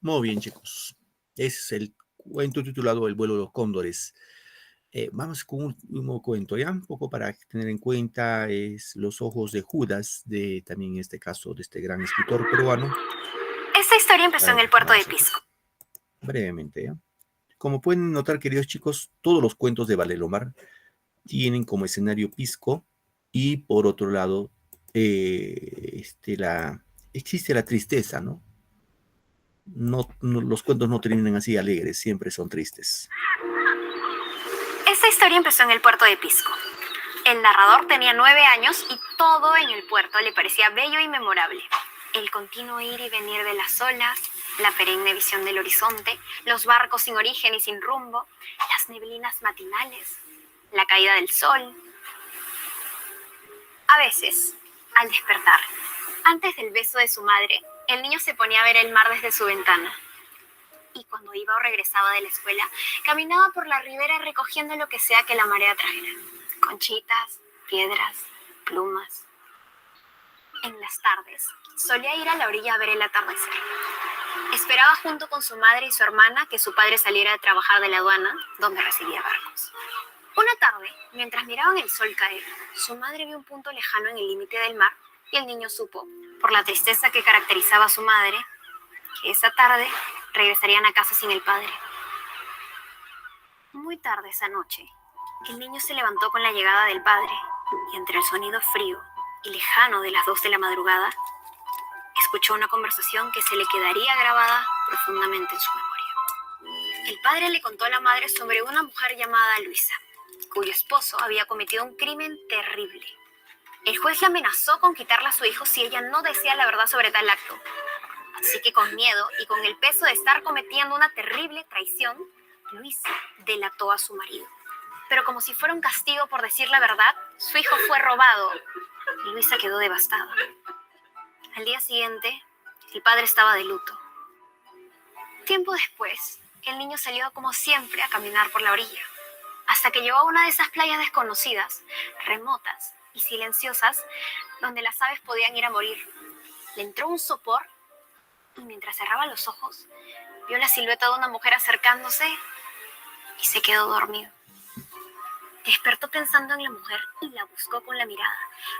Muy bien, chicos. Ese es el cuento titulado El vuelo de los cóndores. Vamos con un último cuento, ¿ya? Un poco para tener en cuenta es Los ojos de Judas, de también en este caso de este gran escritor peruano. Esta historia empezó en el puerto de Pisco. Brevemente, ¿ya? Como pueden notar, queridos chicos, todos los cuentos de Valelomar tienen como escenario Pisco y por otro lado existe la tristeza, ¿no? Los cuentos no terminan así alegres, siempre son tristes. Esta historia empezó en el puerto de Pisco. El narrador tenía 9 años y todo en el puerto le parecía bello y memorable. El continuo ir y venir de las olas, la perenne visión del horizonte, los barcos sin origen y sin rumbo, las neblinas matinales, la caída del sol. A veces, al despertar, antes del beso de su madre, el niño se ponía a ver el mar desde su ventana. Y cuando iba o regresaba de la escuela, caminaba por la ribera recogiendo lo que sea que la marea trajera. Conchitas, piedras, plumas. En las tardes, solía ir a la orilla a ver el atardecer. Esperaba junto con su madre y su hermana que su padre saliera de trabajar de la aduana, donde recibía barcos. Una tarde, mientras miraban el sol caer, su madre vio un punto lejano en el límite del mar y el niño supo, por la tristeza que caracterizaba a su madre, que esa tarde regresarían a casa sin el padre. Muy tarde esa noche, el niño se levantó con la llegada del padre y entre el sonido frío y lejano de las 2 de la madrugada, escuchó una conversación que se le quedaría grabada profundamente en su memoria. El padre le contó a la madre sobre una mujer llamada Luisa, cuyo esposo había cometido un crimen terrible. El juez la amenazó con quitarle a su hijo si ella no decía la verdad sobre tal acto. Así que con miedo y con el peso de estar cometiendo una terrible traición, Luisa delató a su marido. Pero como si fuera un castigo por decir la verdad, su hijo fue robado y Luisa quedó devastada. Al día siguiente, el padre estaba de luto. Tiempo después, el niño salió como siempre a caminar por la orilla, hasta que llegó a una de esas playas desconocidas, remotas y silenciosas, donde las aves podían ir a morir. Le entró un sopor y mientras cerraba los ojos, vio la silueta de una mujer acercándose y se quedó dormido. Despertó pensando en la mujer y la buscó con la mirada.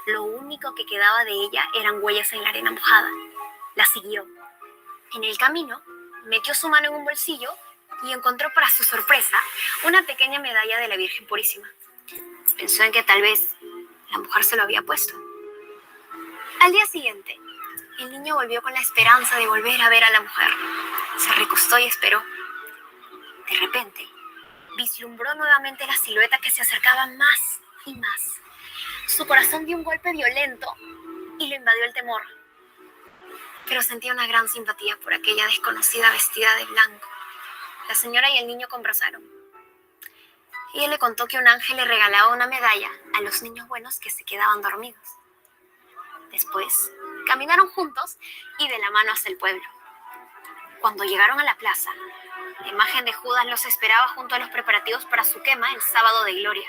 Lo único que quedaba de ella eran huellas en la arena mojada. La siguió. En el camino, metió su mano en un bolsillo y encontró para su sorpresa una pequeña medalla de la Virgen Purísima. Pensó en que tal vez la mujer se lo había puesto. Al día siguiente, el niño volvió con la esperanza de volver a ver a la mujer. Se recostó y esperó. De repente, vislumbró nuevamente la silueta que se acercaba más y más. Su corazón dio un golpe violento y lo invadió el temor. Pero sentía una gran simpatía por aquella desconocida vestida de blanco. La señora y el niño conversaron. Ella le contó que un ángel le regalaba una medalla a los niños buenos que se quedaban dormidos. Después, caminaron juntos y de la mano hacia el pueblo. Cuando llegaron a la plaza, la imagen de Judas los esperaba junto a los preparativos para su quema el sábado de gloria.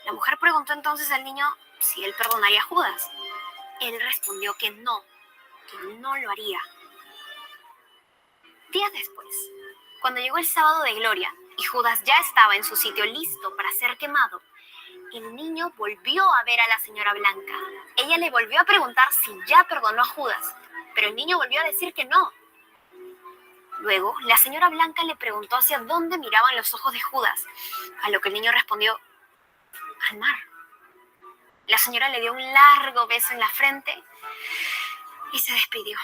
La mujer preguntó entonces al niño si él perdonaría a Judas. Él respondió que no lo haría. Días después, cuando llegó el sábado de gloria y Judas ya estaba en su sitio listo para ser quemado, el niño volvió a ver a la señora Blanca. Ella le volvió a preguntar si ya perdonó a Judas, pero el niño volvió a decir que no. Luego, la señora Blanca le preguntó hacia dónde miraban los ojos de Judas, a lo que el niño respondió, al mar. La señora le dio un largo beso en la frente y se despidió.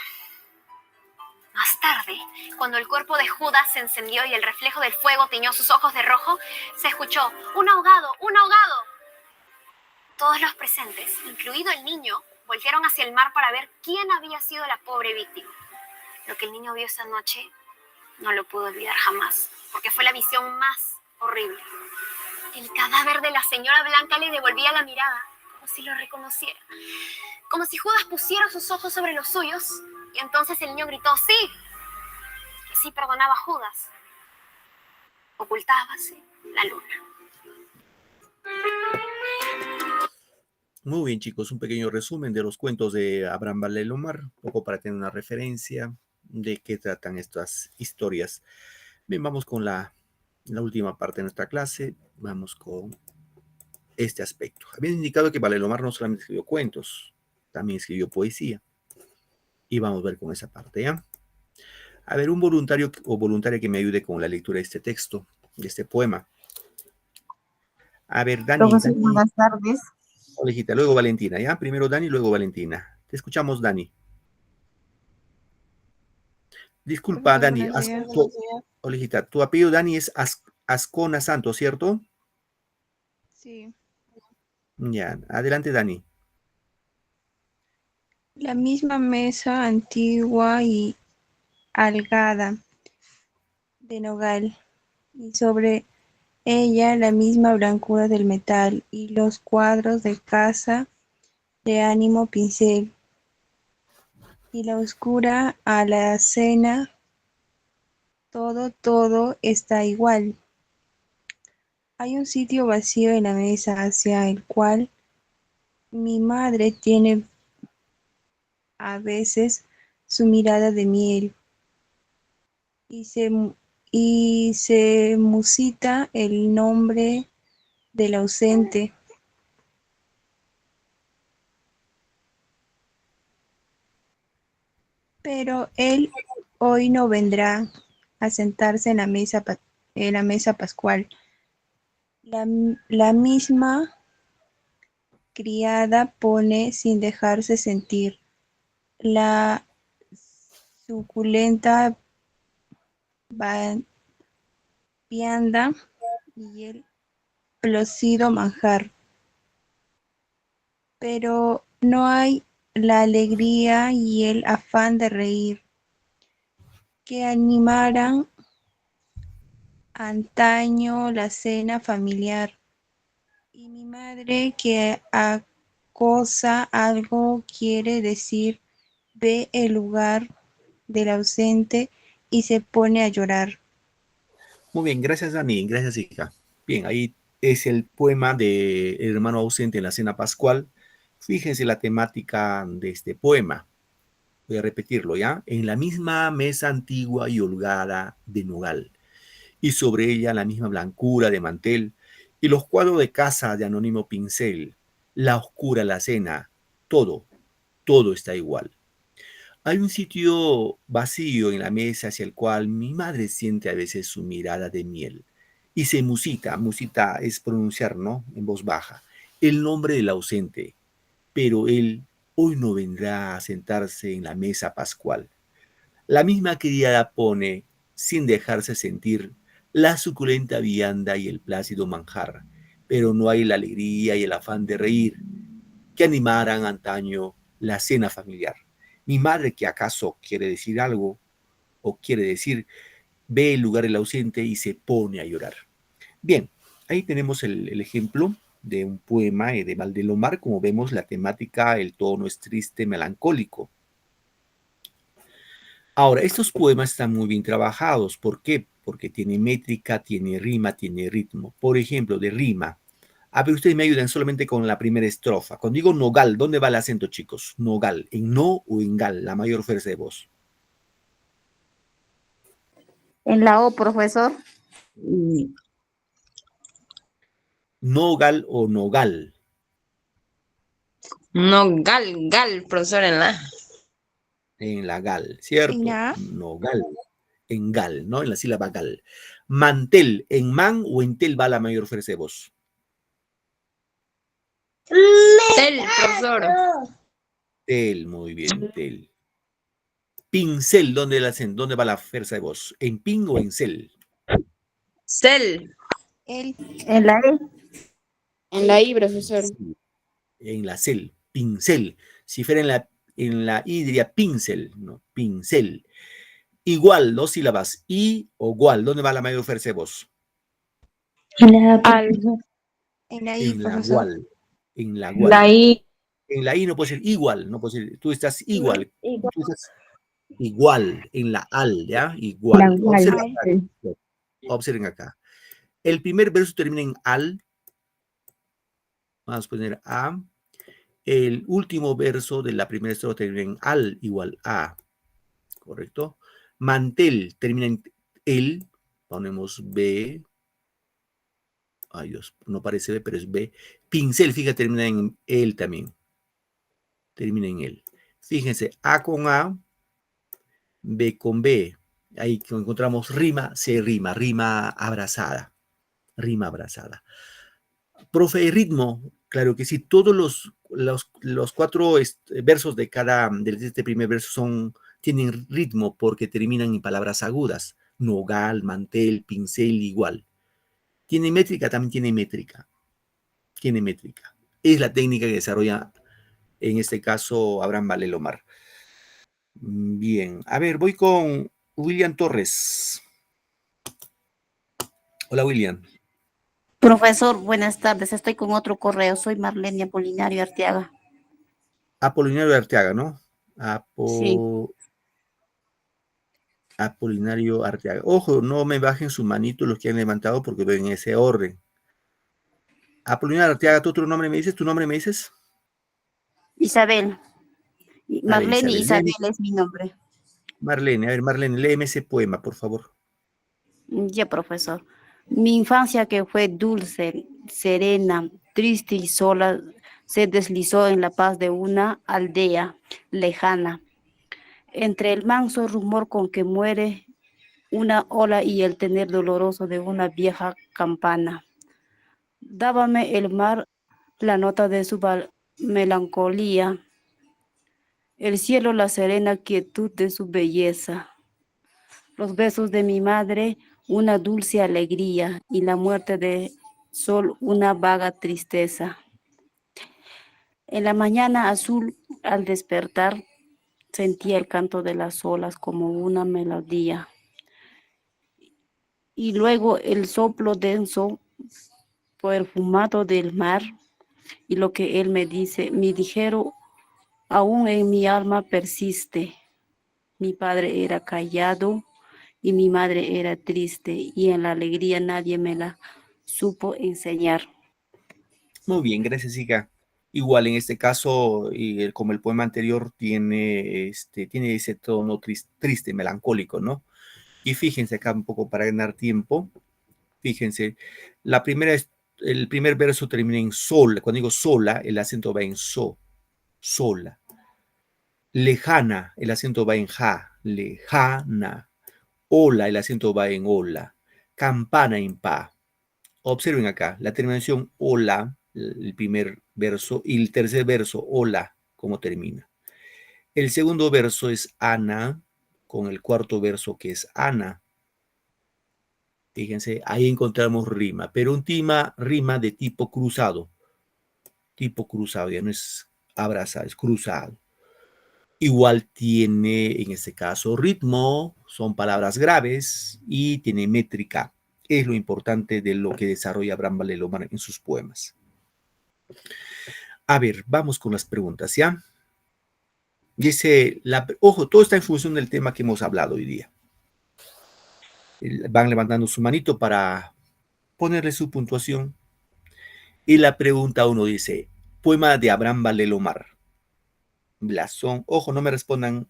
Más tarde, cuando el cuerpo de Judas se encendió y el reflejo del fuego tiñó sus ojos de rojo, se escuchó, ¡un ahogado! ¡Un ahogado! Todos los presentes, incluido el niño, voltearon hacia el mar para ver quién había sido la pobre víctima. Lo que el niño vio esa noche no lo pudo olvidar jamás, porque fue la visión más horrible. El cadáver de la señora Blanca le devolvía la mirada, como si lo reconociera. Como si Judas pusiera sus ojos sobre los suyos, y entonces el niño gritó, ¡sí! Que sí perdonaba a Judas. Ocultábase la luna. Muy bien, chicos, un pequeño resumen de los cuentos de Abraham Valdelomar, un poco para tener una referencia de qué tratan estas historias. Bien, vamos con la última parte de nuestra clase. Vamos con este aspecto. Habían indicado que Valdelomar no solamente escribió cuentos, también escribió poesía. Y vamos a ver con esa parte, ¿ya? A ver, un voluntario o voluntaria que me ayude con la lectura de este texto, de este poema. A ver, Dani. Profesor, buenas tardes. Hola, hijita. Luego Valentina, ¿ya? Primero Dani, luego Valentina. Te escuchamos, Dani. Disculpa, Dani. Hola, hijita. Tu apellido, Dani, es Ascona Santos, ¿cierto? Sí. Ya. Adelante, Dani. La misma mesa antigua y algada de nogal, y sobre ella la misma blancura del metal, y los cuadros de casa de ánimo pincel, y la oscura alacena, todo está igual. Hay un sitio vacío en la mesa hacia el cual mi madre tiene a veces su mirada de miel, y se musita el nombre del ausente. Pero él hoy no vendrá a sentarse en la mesa pascual. La misma criada pone sin dejarse sentir la suculenta vianda y el plocido manjar. Pero no hay la alegría y el afán de reír que animaran antaño la cena familiar. Y mi madre, que acosa algo quiere decir, ve el lugar del ausente y se pone a llorar. Muy bien, gracias, Dani. Gracias, hija. Bien, ahí es el poema de El hermano ausente en la cena pascual. Fíjense la temática de este poema. Voy a repetirlo, ¿ya? En la misma mesa antigua y holgada de nogal, y sobre ella la misma blancura de mantel, y los cuadros de casa de anónimo pincel, la oscura alacena, todo está igual. Hay un sitio vacío en la mesa hacia el cual mi madre siente a veces su mirada de miel, y se musita es pronunciar, ¿no? En voz baja, el nombre del ausente, pero él hoy no vendrá a sentarse en la mesa pascual. La misma criada pone, sin dejarse sentir, la suculenta vianda y el plácido manjar, pero no hay la alegría y el afán de reír que animaran antaño la cena familiar. Mi madre, que acaso quiere decir algo, o quiere decir, ve el lugar del ausente y se pone a llorar. Bien, ahí tenemos el ejemplo de un poema de Valdelomar. Como vemos, la temática, el tono es triste, melancólico. Ahora, estos poemas están muy bien trabajados. ¿Por qué? Porque tiene métrica, tiene rima, tiene ritmo. Por ejemplo, de rima. A ver, ustedes me ayudan solamente con la primera estrofa. Cuando digo nogal, ¿dónde va el acento, chicos? Nogal, ¿en no o en gal? La mayor fuerza de voz. En la O, profesor. Nogal o nogal. No, gal, profesor, en la. En la gal, ¿cierto? ¿En la? Nogal, en gal, ¿no? En la sílaba gal. Mantel, ¿en man o en tel va la mayor fuerza de voz? Tel, profesor. Tel, muy bien, tel. Pincel, ¿dónde va la fuerza de voz? ¿En pin o en cel? Cel. Él. En la E. En la I, profesor. Sí. En la cel, pincel. Si fuera en la I diría pincel, ¿no? Pincel. Igual, dos sílabas. I o igual. ¿Dónde va la mayor fuerza de voz? Al. En la I, En la profesor. igual. En la La igual. I. En la I no puede ser igual, no puede ser. Tú estás igual. Igual. Tú estás igual. En la al, ¿ya? La Igual. igual. Observen acá. Observen acá. El primer verso termina en al. Vamos a poner a. El último verso de la primera estrofa termina en al igual a. ¿Correcto? Mantel termina en el. Ponemos B. Ay Dios, no parece B, pero es B. Pincel, fíjate, termina en el también. Termina en el. Fíjense, A con A, B con B. Ahí encontramos rima, se rima, rima abrazada. Rima abrazada. Profe, ritmo, claro que sí, todos los cuatro versos de este primer verso tienen ritmo porque terminan en palabras agudas. Nogal, mantel, pincel, igual. ¿Tiene métrica? También tiene métrica. Tiene métrica. Es la técnica que desarrolla, en este caso, Abraham Valelomar. Bien, a ver, voy con William Torres. Hola, William. Profesor, buenas tardes. Estoy con otro correo. Soy Marlene Apolinario Arteaga. Apolinario Arteaga, ¿no? Sí. Apolinario Arteaga. Ojo, no me bajen su manito los que han levantado porque voy en ese orden. Apolinario Arteaga, ¿tú otro nombre me dices? ¿Tu nombre me dices? Isabel. A ver, Marlene Isabel. Isabel es mi nombre. Marlene, a ver, Marlene, léeme ese poema, por favor. Ya, profesor. Mi infancia que fue dulce, serena, triste y sola, se deslizó en la paz de una aldea lejana. Entre el manso rumor con que muere una ola y el tener doloroso de una vieja campana. Dábame el mar la nota de su melancolía, el cielo la serena quietud de su belleza, los besos de mi madre una dulce alegría y la muerte de sol una vaga tristeza. En la mañana azul al despertar sentía el canto de las olas como una melodía y luego el soplo denso perfumado del mar y lo que él me dice, mi ligero aún en mi alma persiste. Mi padre era callado y mi madre era triste y en la alegría nadie me la supo enseñar. Muy bien, gracias, hija. Igual en este caso, y como el poema anterior, tiene ese tono triste, melancólico, ¿no? Y fíjense acá un poco para ganar tiempo. Fíjense, el primer verso termina en sol. Cuando digo sola, el acento va en so, sola. Lejana, el acento va en ja, lejana. Ola, el acento va en ola. Campana en pa. Observen acá, la terminación hola, el primer verso, y el tercer verso, hola, cómo termina. El segundo verso es Ana, con el cuarto verso que es Ana. Fíjense, ahí encontramos rima, pero un rima de tipo cruzado. Tipo cruzado, ya no es abrazado, es cruzado. Igual tiene, en este caso, ritmo, son palabras graves y tiene métrica. Es lo importante de lo que desarrolla Abraham Valelomar en sus poemas. A ver, vamos con las preguntas, ¿ya? Dice, ojo, todo está en función del tema que hemos hablado hoy día. Van levantando su manito para ponerle su puntuación. Y la pregunta uno dice, poema de Abraham Valelomar. Blasón, ojo, no me respondan,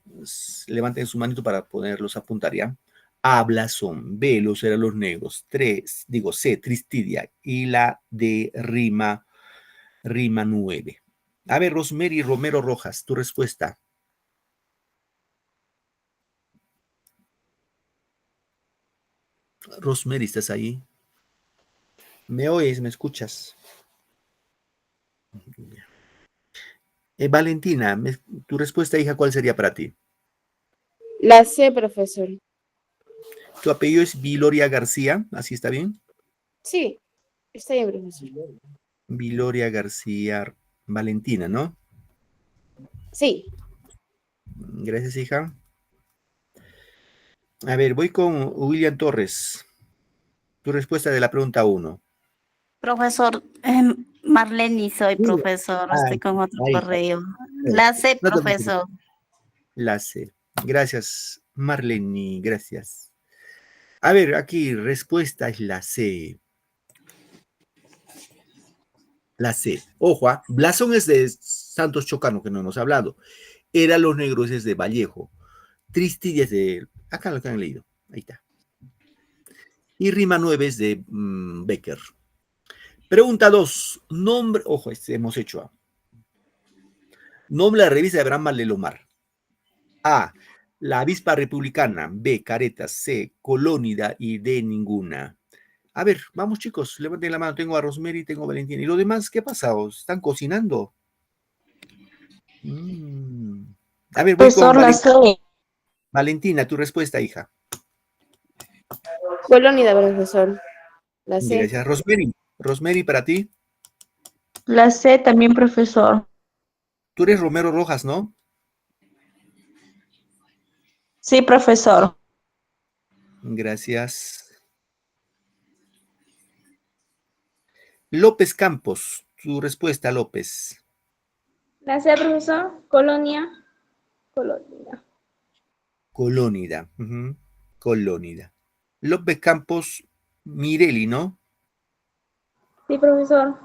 levanten su manito para ponerlos a apuntar, ¿ya? A, blasón, B, los los negros, C, tristidia, y la de rima 9. A ver, Rosemary Romero Rojas, tu respuesta. Rosemary, ¿estás ahí? ¿Me oyes? ¿Me escuchas? Valentina, tu respuesta, hija, ¿cuál sería para ti? La C, profesor. Tu apellido es Viloria García, ¿así está bien? Sí, está bien, profesor. Viloria García Valentina, ¿no? Sí. Gracias, hija. A ver, voy con William Torres. Tu respuesta de la pregunta 1. Profesor, Marlene soy Sí. profesor, Ah, estoy con otro ahí. correo. La C, No te preocupes. profesor. La C. Gracias, Marlene, gracias. A ver, aquí respuesta es la C. La C. Ojo, Blasón es de Santos Chocano, que no hemos hablado. Era Los Negros es de Vallejo. Tristilla es de... Acá lo que han leído. Ahí está. Y Rima 9 es de Becker. Pregunta 2. Nombre... Ojo, hemos hecho. Nombre de la revista de Abraham Malelomar. A. La avispa republicana. B. Caretas. C. Colónida. Y D. Ninguna. A ver, vamos chicos, levanten la mano. Tengo a Rosemary, tengo a Valentina. ¿Y lo demás qué ha pasado? ¿Están cocinando? A ver, voy con Valentina, tu respuesta, hija. Colónida, profesor. La C. Gracias, Rosemary. Rosemary, para ti. La C también, profesor. Tú eres Romero Rojas, ¿no? Sí, profesor. Gracias. López Campos, tu respuesta, López. La C, profesor. Colonia. Colónida. Colónida. Colónida. López Campos, Mireli, ¿no? Sí, profesor.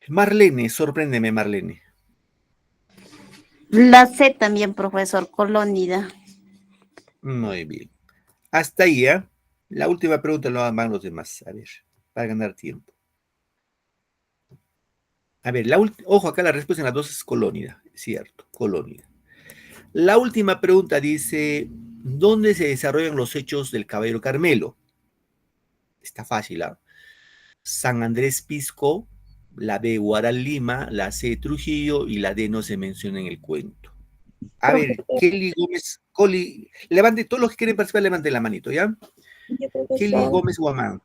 Marlene, sorpréndeme, Marlene. La C también, profesor, Colónida. Muy bien. Hasta ahí, ¿eh? La última pregunta lo van los demás. A ver, para ganar tiempo. A ver, ojo, acá la respuesta en las dos es colónida. Cierto, colónida. La última pregunta dice, ¿dónde se desarrollan los hechos del Caballero Carmelo? Está fácil, ¿ah? San Andrés Pisco, la B, Huaral Lima, la C, Trujillo y la D no se menciona en el cuento. A ver, Kelly Gómez, levante, todos los que quieren participar, levanten la manito, ¿ya? Kelly Gómez Guamán.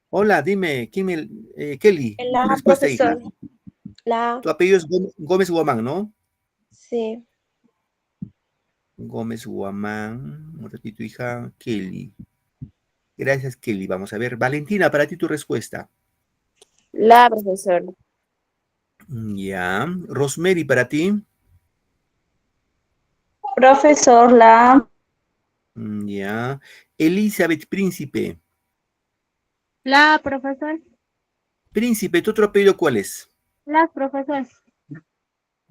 Hola, dime, Kelly, tu respuesta, hija. Tu apellido es Gómez Guamán, ¿no? Sí. Gómez Guamán, un ratito, hija, Kelly. Gracias, Kelly. Vamos a ver. Valentina, para ti tu respuesta. La, profesor. Ya. Rosemary, para ti. Profesor, la A. Ya. Elizabeth Príncipe. La A, profesor. Príncipe, ¿tu otro apellido cuál es? La, profesor.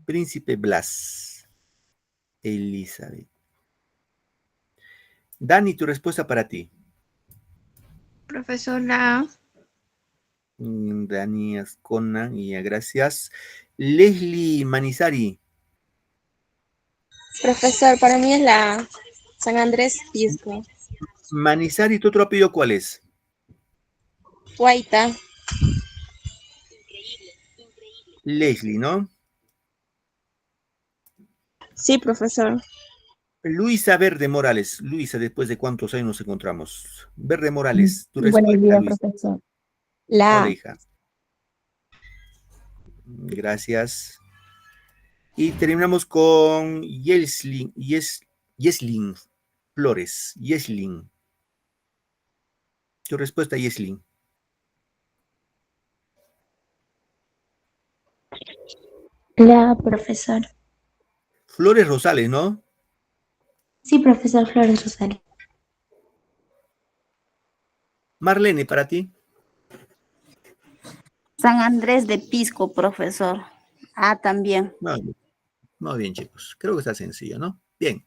Príncipe Blas. Elizabeth. Dani, tu respuesta para ti. Profesor, la A. Dani Ascona, ya, gracias. Leslie Manizari. Profesor, para mí es la San Andrés Pisco. Manizari, ¿tu otro apellido cuál es? Guaita. Leslie, ¿no? Sí, profesor. Luisa Verde Morales. Luisa, ¿después de cuántos años nos encontramos? Verde Morales, tu Buenos respuesta, días, Luisa. profesor. La Hola, hija. Gracias. Y terminamos con Yeslin Flores. Yeslin. Tu respuesta, Yeslin. La, profesor. Flores Rosales, ¿no? Sí, profesor Flores Rosario. Marlene, para ti. San Andrés de Pisco, profesor. A también. Muy bien, chicos. Creo que está sencillo, ¿no? Bien.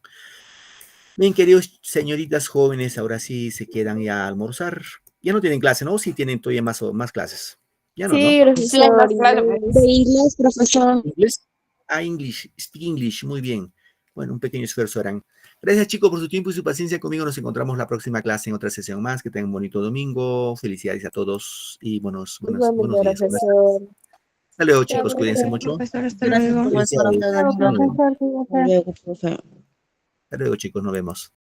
Bien, queridos señoritas jóvenes, ahora sí se quedan ya a almorzar. Ya no tienen clase, ¿no? Sí tienen todavía más clases. Ya no, Sí, ¿no? profesor. De inglés, profesor. ¿Inglés? English. Speak English. Muy bien. Bueno, un pequeño esfuerzo harán. Gracias, chicos, por su tiempo y su paciencia conmigo. Nos encontramos la próxima clase en otra sesión más. Que tengan un bonito domingo. Felicidades a todos y buenos Igualmente, días. profesor. Hasta luego, chicos. Cuídense mucho. Profesor, hasta Gracias, luego. profesor. Hasta luego. Hasta luego, Profesor, chicos. Nos vemos.